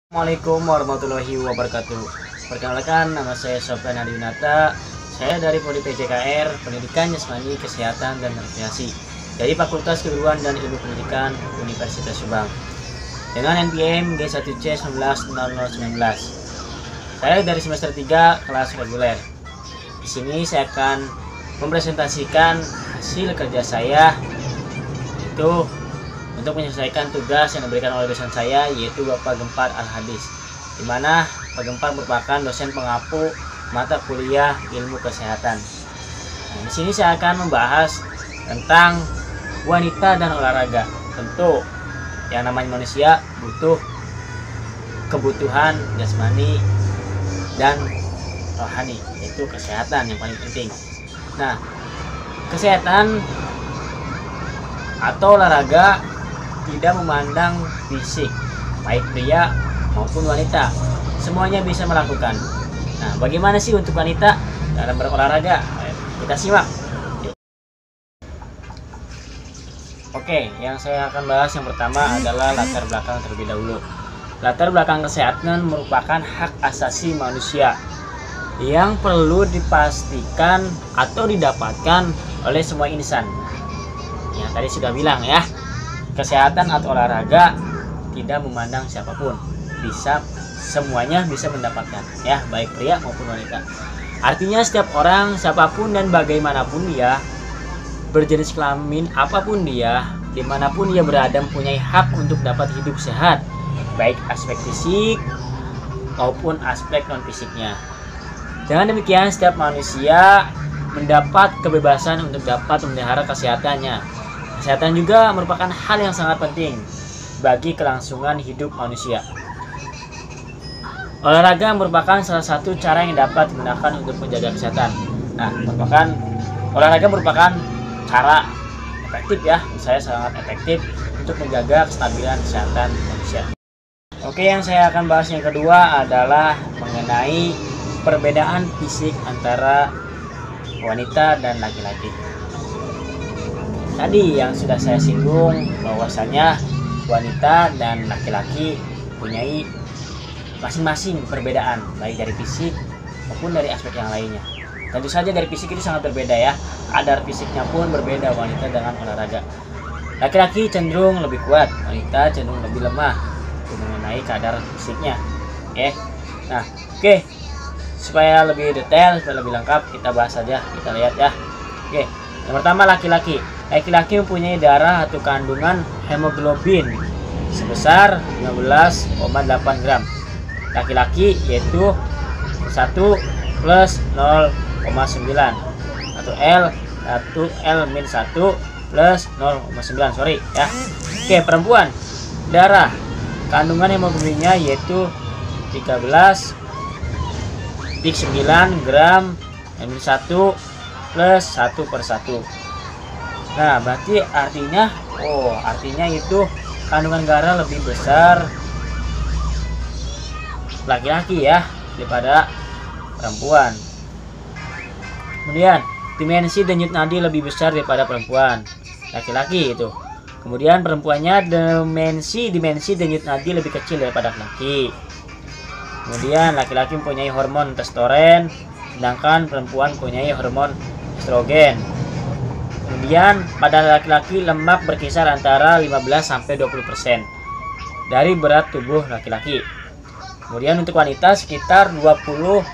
Assalamualaikum warahmatullahi wabarakatuh. Perkenalkan, nama saya Sofyan Adiwinata. Saya dari Prodi PJKR, Pendidikan Jasmani, Kesehatan dan Rekreasi, dari Fakultas Keguruan dan Ilmu Pendidikan Universitas Subang, dengan NPM G1C 190019. Saya dari semester 3 kelas reguler. Di sini saya akan mempresentasikan hasil kerja saya, yaitu untuk menyelesaikan tugas yang diberikan oleh dosen saya, yaitu Bapak Gempar Al-Hadis, di mana Pak Gempar merupakan dosen pengampu mata kuliah ilmu kesehatan. Nah, di sini saya akan membahas tentang wanita dan olahraga. Tentu yang namanya manusia butuh kebutuhan jasmani dan rohani, yaitu kesehatan yang paling penting. Nah, kesehatan atau olahraga tidak memandang fisik, baik pria maupun wanita, semuanya bisa melakukan. Nah, bagaimana sih untuk wanita dalam berolahraga? Kita simak. Oke, yang saya akan bahas yang pertama adalah latar belakang terlebih dahulu. Latar belakang kesehatan merupakan hak asasi manusia yang perlu dipastikan atau didapatkan oleh semua insan. Yang tadi sudah bilang ya, kesehatan atau olahraga tidak memandang siapapun, semuanya bisa mendapatkan, ya, baik pria maupun wanita. Artinya setiap orang, siapapun dan bagaimanapun dia, berjenis kelamin apapun dia, dimanapun dia berada, mempunyai hak untuk dapat hidup sehat, baik aspek fisik maupun aspek non fisiknya. Dengan demikian, setiap manusia mendapat kebebasan untuk dapat memelihara kesehatannya. Kesehatan juga merupakan hal yang sangat penting bagi kelangsungan hidup manusia. Olahraga merupakan salah satu cara yang dapat digunakan untuk menjaga kesehatan. Nah, olahraga merupakan cara efektif, ya, saya sangat efektif untuk menjaga kestabilan kesehatan manusia. Oke, yang saya akan bahas yang kedua adalah mengenai perbedaan fisik antara wanita dan laki-laki. Tadi yang sudah saya singgung bahwasanya wanita dan laki-laki mempunyai masing-masing perbedaan, baik dari fisik maupun dari aspek yang lainnya. Tentu saja dari fisik itu sangat berbeda, ya. Kadar fisiknya pun berbeda wanita dengan olahraga. Laki-laki cenderung lebih kuat, wanita cenderung lebih lemah mengenai kadar fisiknya. Oke. Nah, supaya lebih detail, supaya lebih lengkap, kita bahas saja, kita lihat ya. Oke. Yang pertama, laki-laki. Laki-laki mempunyai darah atau kandungan hemoglobin sebesar 15,8 gram. Laki-laki yaitu 1 plus 0,9 atau L 1 plus 0,9, sorry ya. Oke, perempuan, darah kandungan hemoglobinnya yaitu 13,9 gram N1 plus 1/1. Nah, berarti artinya itu kandungan darah lebih besar laki-laki, ya, daripada perempuan. Kemudian dimensi denyut nadi lebih besar daripada perempuan, laki-laki itu. Kemudian perempuannya dimensi denyut nadi lebih kecil daripada laki-laki. Kemudian laki-laki mempunyai hormon testosteron, sedangkan perempuan mempunyai hormon estrogen. Kemudian pada laki-laki lemak berkisar antara 15-20% dari berat tubuh laki-laki. Kemudian untuk wanita sekitar 20-25%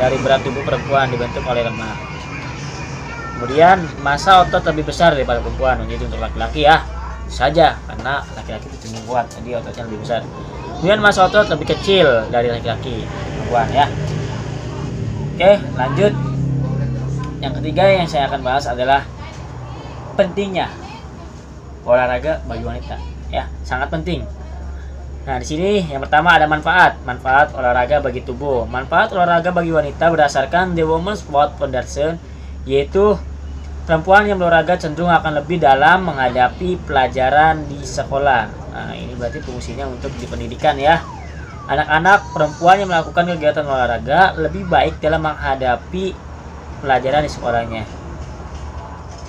dari berat tubuh perempuan dibentuk oleh lemak. Kemudian massa otot lebih besar daripada perempuan, itu untuk laki-laki, ya, saja karena laki-laki itu cenderung kuat, jadi ototnya lebih besar. Kemudian massa otot lebih kecil dari laki-laki, perempuan, ya. Oke, lanjut. Yang ketiga yang saya akan bahas adalah pentingnya olahraga bagi wanita, ya, sangat penting. Nah, di sini yang pertama ada manfaat olahraga bagi tubuh. Manfaat olahraga bagi wanita berdasarkan The Women's Sport Foundation, yaitu perempuan yang berolahraga cenderung akan lebih dalam menghadapi pelajaran di sekolah. Nah, ini berarti fungsinya untuk di pendidikan, ya. Anak-anak perempuan yang melakukan kegiatan olahraga lebih baik dalam menghadapi pelajaran di sekolahnya.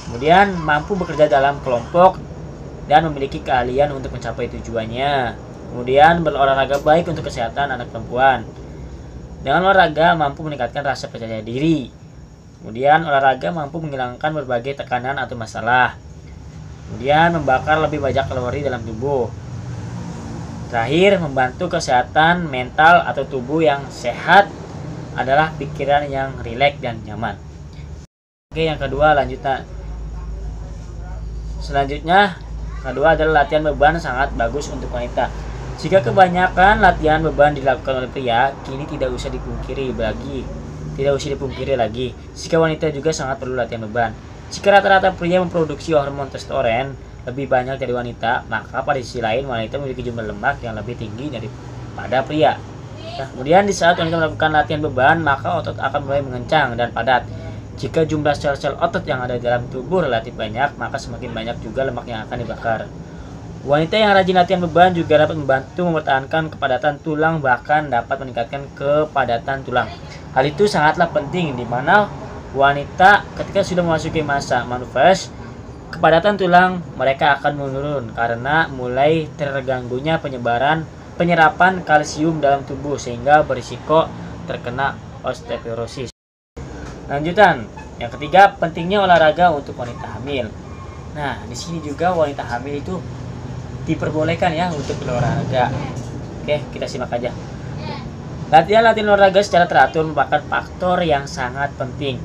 Kemudian mampu bekerja dalam kelompok dan memiliki keahlian untuk mencapai tujuannya. Kemudian berolahraga baik untuk kesehatan anak perempuan. Dengan olahraga mampu meningkatkan rasa percaya diri. Kemudian olahraga mampu menghilangkan berbagai tekanan atau masalah. Kemudian membakar lebih banyak kalori dalam tubuh. Terakhir, membantu kesehatan mental atau tubuh yang sehat adalah pikiran yang rileks dan nyaman. Oke, yang kedua lanjutan. Selanjutnya, kedua adalah latihan beban sangat bagus untuk wanita. Jika kebanyakan latihan beban dilakukan oleh pria, kini tidak usah dipungkiri lagi. Jika wanita juga sangat perlu latihan beban. Jika rata-rata pria memproduksi hormon testosteron lebih banyak dari wanita, maka pada sisi lain wanita memiliki jumlah lemak yang lebih tinggi daripada pria. Nah, kemudian di saat wanita melakukan latihan beban, maka otot akan mulai mengencang dan padat. Jika jumlah sel-sel otot yang ada di dalam tubuh relatif banyak, maka semakin banyak juga lemak yang akan dibakar. Wanita yang rajin latihan beban juga dapat membantu mempertahankan kepadatan tulang, bahkan dapat meningkatkan kepadatan tulang. Hal itu sangatlah penting di mana wanita ketika sudah memasuki masa menopause, kepadatan tulang mereka akan menurun karena mulai terganggunya penyerapan kalsium dalam tubuh sehingga berisiko terkena osteoporosis. Lanjutan, yang ketiga, pentingnya olahraga untuk wanita hamil. Nah, di sini juga wanita hamil itu diperbolehkan ya untuk berolahraga. Oke, kita simak aja. Latihan olahraga secara teratur merupakan faktor yang sangat penting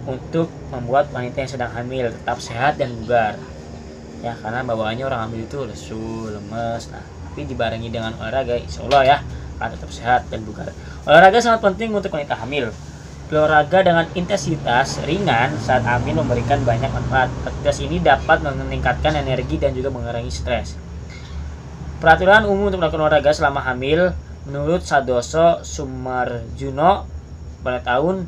untuk membuat wanita yang sedang hamil tetap sehat dan bugar. Ya, karena bawaannya orang hamil itu lesu, lemes. Nah, tapi dibarengi dengan olahraga, insya Allah ya akan tetap sehat dan bugar. Olahraga sangat penting untuk wanita hamil. Olahraga dengan intensitas ringan saat hamil memberikan banyak manfaat. Aktivitas ini dapat meningkatkan energi dan juga mengurangi stres. Peraturan umum untuk melakukan olahraga selama hamil menurut Sadoso Sumarjuno pada tahun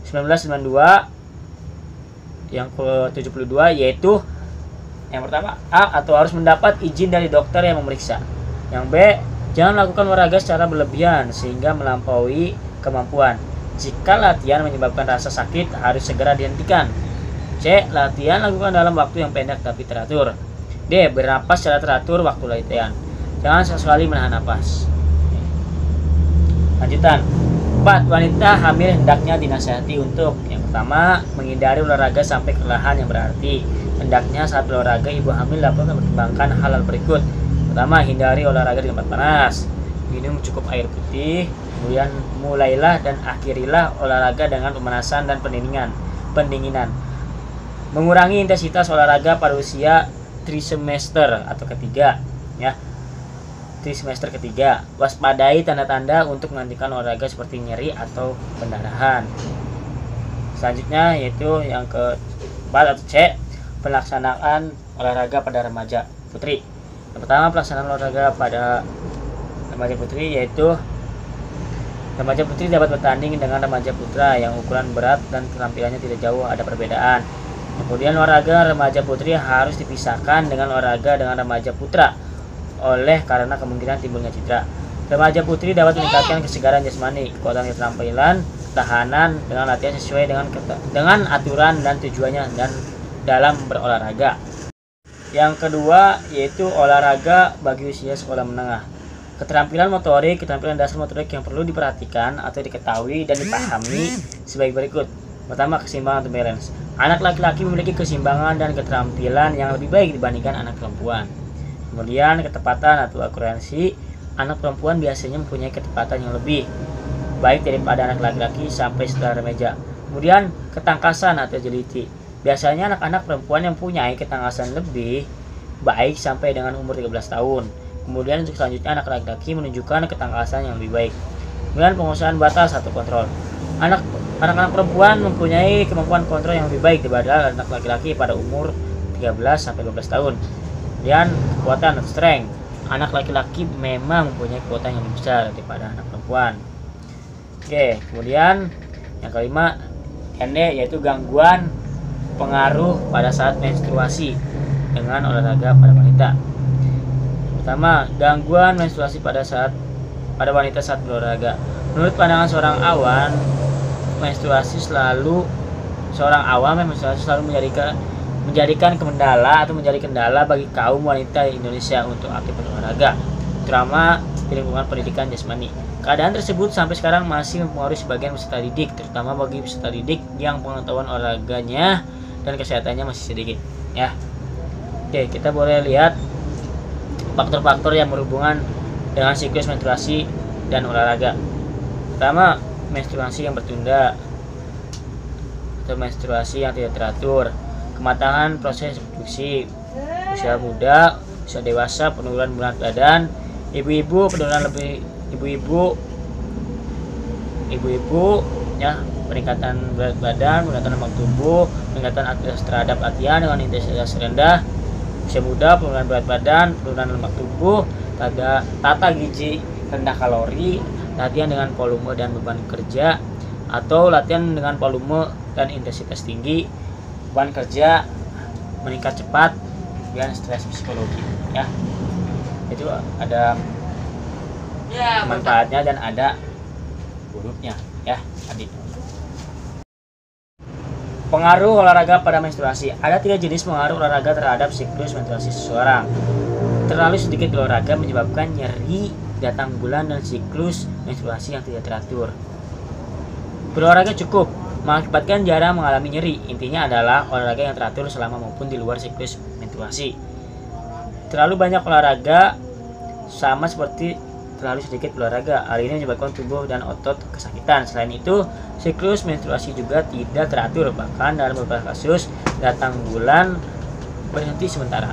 1992 yang ke-72 yaitu yang pertama, A. Atau harus mendapat izin dari dokter yang memeriksa. Yang B. Jangan lakukan olahraga secara berlebihan sehingga melampaui kemampuan. Jika latihan menyebabkan rasa sakit, harus segera dihentikan. C. Latihan lakukan dalam waktu yang pendek tapi teratur. D. Bernapas secara teratur waktu latihan. Jangan sesekali menahan napas. Lanjutan. 4. Wanita hamil hendaknya dinasihati untuk yang pertama, menghindari olahraga sampai kelelahan yang berarti. Hendaknya saat berolahraga ibu hamil dapat mempertimbangkan hal-hal berikut. Pertama, hindari olahraga di tempat panas. Minum cukup air putih. Kemudian mulailah dan akhirilah olahraga dengan pemanasan dan pendinginan. Mengurangi intensitas olahraga pada usia trimester atau ketiga, ya. Trimester ketiga. Waspadai tanda-tanda untuk menghentikan olahraga seperti nyeri atau pendarahan. Selanjutnya yaitu yang keempat atau C, pelaksanaan olahraga pada remaja putri. Yang pertama, pelaksanaan olahraga pada remaja putri yaitu remaja putri dapat bertanding dengan remaja putra yang ukuran berat dan keterampilannya tidak jauh ada perbedaan. Kemudian olahraga remaja putri harus dipisahkan dengan olahraga dengan remaja putra oleh karena kemungkinan timbulnya cedera. Remaja putri dapat meningkatkan kesegaran jasmani, kekuatan keterampilan, tahanan dengan latihan sesuai dengan aturan dan tujuannya dan dalam berolahraga. Yang kedua yaitu olahraga bagi usia sekolah menengah. Keterampilan motorik, keterampilan dasar motorik yang perlu diperhatikan atau diketahui dan dipahami sebagai berikut. Pertama, keseimbangan atau balance. Anak laki-laki memiliki keseimbangan dan keterampilan yang lebih baik dibandingkan anak perempuan. Kemudian, ketepatan atau akurasi. Anak perempuan biasanya mempunyai ketepatan yang lebih baik daripada anak laki-laki sampai setelah remaja. Kemudian, ketangkasan atau agility. Biasanya anak-anak perempuan yang mempunyai ketangkasan lebih baik sampai dengan umur 13 tahun. Kemudian untuk selanjutnya anak laki-laki menunjukkan ketangkasan yang lebih baik. Kemudian penguasaan batas atau kontrol. Anak-anak perempuan mempunyai kemampuan kontrol yang lebih baik daripada anak laki-laki pada umur 13 sampai 12 tahun. Kemudian kekuatan atau strength. Anak laki-laki memang mempunyai kekuatan yang lebih besar daripada anak perempuan. Oke, kemudian yang kelima, ND yaitu gangguan pengaruh pada saat menstruasi dengan olahraga pada wanita. Pertama, gangguan menstruasi pada wanita saat berolahraga. Menurut pandangan seorang awam, menstruasi selalu menjadikan menjadi kendala bagi kaum wanita Indonesia untuk aktif berolahraga, terutama di lingkungan pendidikan jasmani. Keadaan tersebut sampai sekarang masih mempengaruhi sebagian peserta didik, terutama bagi peserta didik yang pengetahuan olahraganya dan kesehatannya masih sedikit. Ya, oke, kita boleh lihat faktor-faktor yang berhubungan dengan siklus menstruasi dan olahraga. Pertama, menstruasi yang bertunda atau menstruasi yang tidak teratur, kematangan proses reproduksi, usia muda, usia dewasa, penurunan berat badan, ibu-ibu ya, peningkatan berat badan, peningkatan lemak tubuh, peningkatan aktivitas terhadap latihan dengan intensitas rendah, usia muda, penurunan berat badan, penurunan lemak tubuh, tata gizi rendah kalori, latihan dengan volume dan beban kerja, atau latihan dengan volume dan intensitas tinggi, beban kerja meningkat cepat, dan stres psikologi. Ya, itu ada manfaatnya dan ada buruknya. Ya, tadi. Pengaruh olahraga pada menstruasi. Ada 3 jenis pengaruh olahraga terhadap siklus menstruasi seseorang. Terlalu sedikit olahraga menyebabkan nyeri datang bulan dan siklus menstruasi yang tidak teratur. Berolahraga cukup mengakibatkan jarang mengalami nyeri. Intinya adalah olahraga yang teratur selama maupun di luar siklus menstruasi. Terlalu banyak olahraga sama seperti terlalu sedikit olahraga. Hal ini menyebabkan tubuh dan otot kesakitan. Selain itu, siklus menstruasi juga tidak teratur. Bahkan dalam beberapa kasus datang bulan berhenti sementara.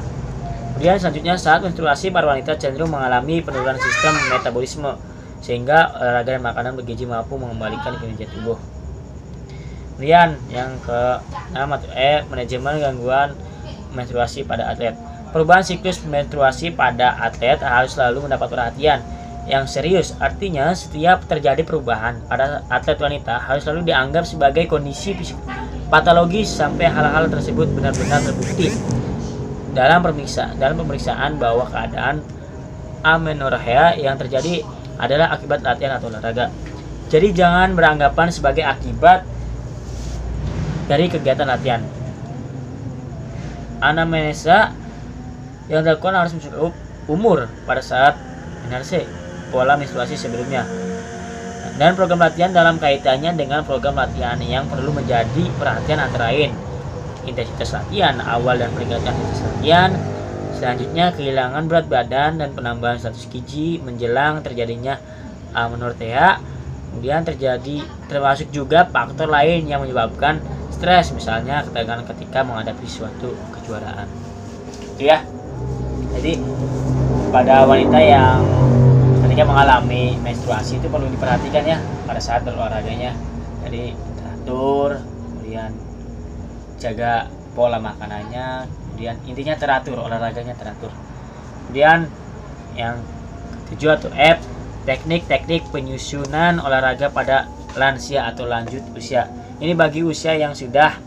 Kemudian selanjutnya, saat menstruasi para wanita cenderung mengalami penurunan sistem metabolisme, sehingga olahraga dan makanan bergizi mampu mengembalikan kinerja tubuh. Kemudian yang ke-6 atau manajemen gangguan menstruasi pada atlet. Perubahan siklus menstruasi pada atlet harus selalu mendapat perhatian yang serius. Artinya, setiap terjadi perubahan pada atlet wanita harus selalu dianggap sebagai kondisi patologis sampai hal-hal tersebut benar-benar terbukti dalam pemeriksaan bahwa keadaan amenorrhea yang terjadi adalah akibat latihan atau olahraga. Jadi jangan beranggapan sebagai akibat dari kegiatan latihan. Anamnesa yang dilakukan harus mencakup umur pada saat menarse, pola menstruasi sebelumnya, dan program latihan dalam kaitannya dengan program latihan yang perlu menjadi perhatian antara lain intensitas latihan awal dan peningkatan intensitas latihan, selanjutnya kehilangan berat badan dan penambahan status gizi menjelang terjadinya amenorrhea. Kemudian termasuk juga faktor lain yang menyebabkan stres, misalnya ketegangan ketika menghadapi suatu kejuaraan. Itu ya. Jadi pada wanita yang ketika mengalami menstruasi itu perlu diperhatikan ya pada saat berolahraganya. Jadi teratur, kemudian jaga pola makanannya, kemudian intinya teratur, olahraganya teratur. Kemudian yang ke-7 atau F, teknik-teknik penyusunan olahraga pada lansia atau lanjut usia. Ini bagi usia yang sudah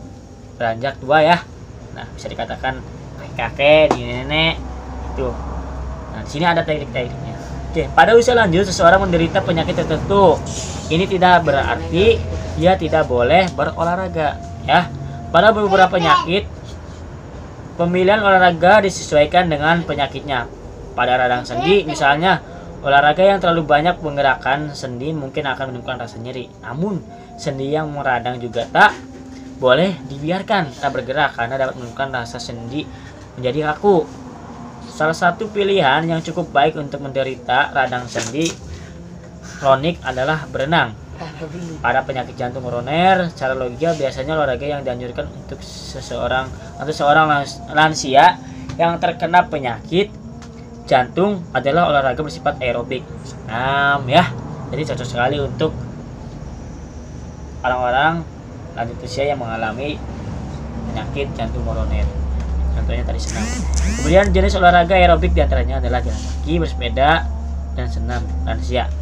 beranjak tua ya. Nah, bisa dikatakan kakek, nenek itu. Nah, di sini ada teknik-tekniknya. Oke, pada usia lanjut seseorang menderita penyakit tertentu. Ini tidak berarti dia tidak boleh berolahraga ya. Pada beberapa penyakit, pemilihan olahraga disesuaikan dengan penyakitnya. Pada radang sendi, misalnya, olahraga yang terlalu banyak menggerakkan sendi mungkin akan menimbulkan rasa nyeri. Namun, sendi yang meradang juga tak boleh dibiarkan tak bergerak karena dapat menimbulkan rasa sendi menjadi kaku. Salah satu pilihan yang cukup baik untuk menderita radang sendi kronik adalah berenang. Pada penyakit jantung koroner, secara logika biasanya olahraga yang dianjurkan untuk seorang lansia yang terkena penyakit jantung adalah olahraga bersifat aerobik. Ya, jadi cocok sekali untuk orang-orang lanjut usia yang mengalami penyakit jantung koroner. Contohnya tadi senam. Kemudian jenis olahraga aerobik diantaranya adalah jalan kaki, bersepeda, dan senam lansia.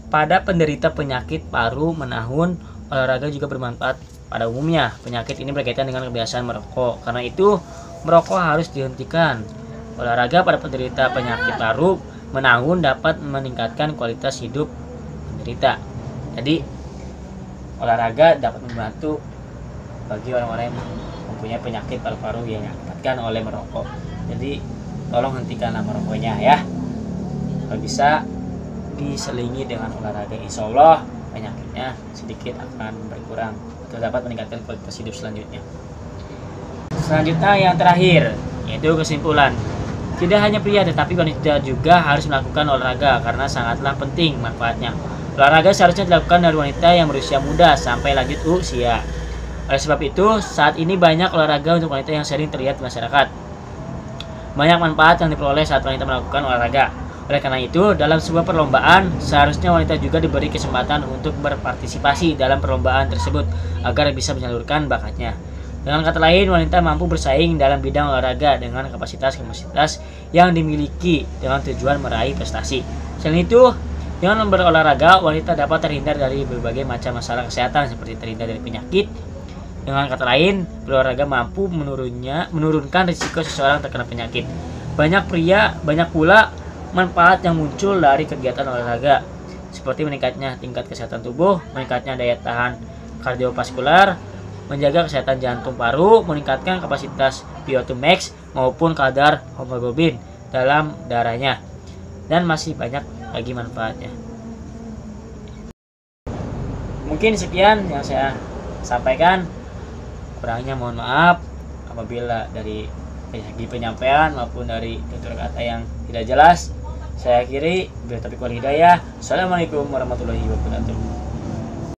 Pada penderita penyakit paru menahun, olahraga juga bermanfaat pada umumnya. Penyakit ini berkaitan dengan kebiasaan merokok. Karena itu, merokok harus dihentikan. Olahraga pada penderita penyakit paru menahun dapat meningkatkan kualitas hidup penderita. Jadi, olahraga dapat membantu bagi orang-orang yang mempunyai penyakit paru-paru yang diakibatkan oleh merokok. Jadi tolong hentikanlah merokoknya ya. Kalau bisa diselingi dengan olahraga, insya Allah penyakitnya sedikit akan berkurang atau dapat meningkatkan kualitas hidup selanjutnya. Selanjutnya yang terakhir, yaitu kesimpulan. Tidak hanya pria tetapi wanita juga harus melakukan olahraga karena sangatlah penting manfaatnya. Olahraga seharusnya dilakukan dari wanita yang berusia muda sampai lanjut usia. Oleh sebab itu, saat ini banyak olahraga untuk wanita yang sering terlihat di masyarakat. Banyak manfaat yang diperoleh saat wanita melakukan olahraga. Oleh karena itu, dalam sebuah perlombaan, seharusnya wanita juga diberi kesempatan untuk berpartisipasi dalam perlombaan tersebut agar bisa menyalurkan bakatnya. Dengan kata lain, wanita mampu bersaing dalam bidang olahraga dengan kapasitas yang dimiliki dengan tujuan meraih prestasi. Selain itu, dengan berolahraga, wanita dapat terhindar dari berbagai macam masalah kesehatan seperti terhindar dari penyakit. Dengan kata lain, berolahraga mampu menurunkan risiko seseorang terkena penyakit. Banyak pula manfaat yang muncul dari kegiatan olahraga, seperti meningkatnya tingkat kesehatan tubuh, meningkatnya daya tahan kardiovaskular, menjaga kesehatan jantung paru, meningkatkan kapasitas VO2 max maupun kadar hemoglobin dalam darahnya, dan masih banyak lagi manfaatnya. Mungkin sekian yang saya sampaikan, kurangnya mohon maaf apabila dari segi penyampaian maupun dari tutur kata yang tidak jelas. Saya akhiri, billahi taufiq wal hidayah. Assalamualaikum warahmatullahi wabarakatuh.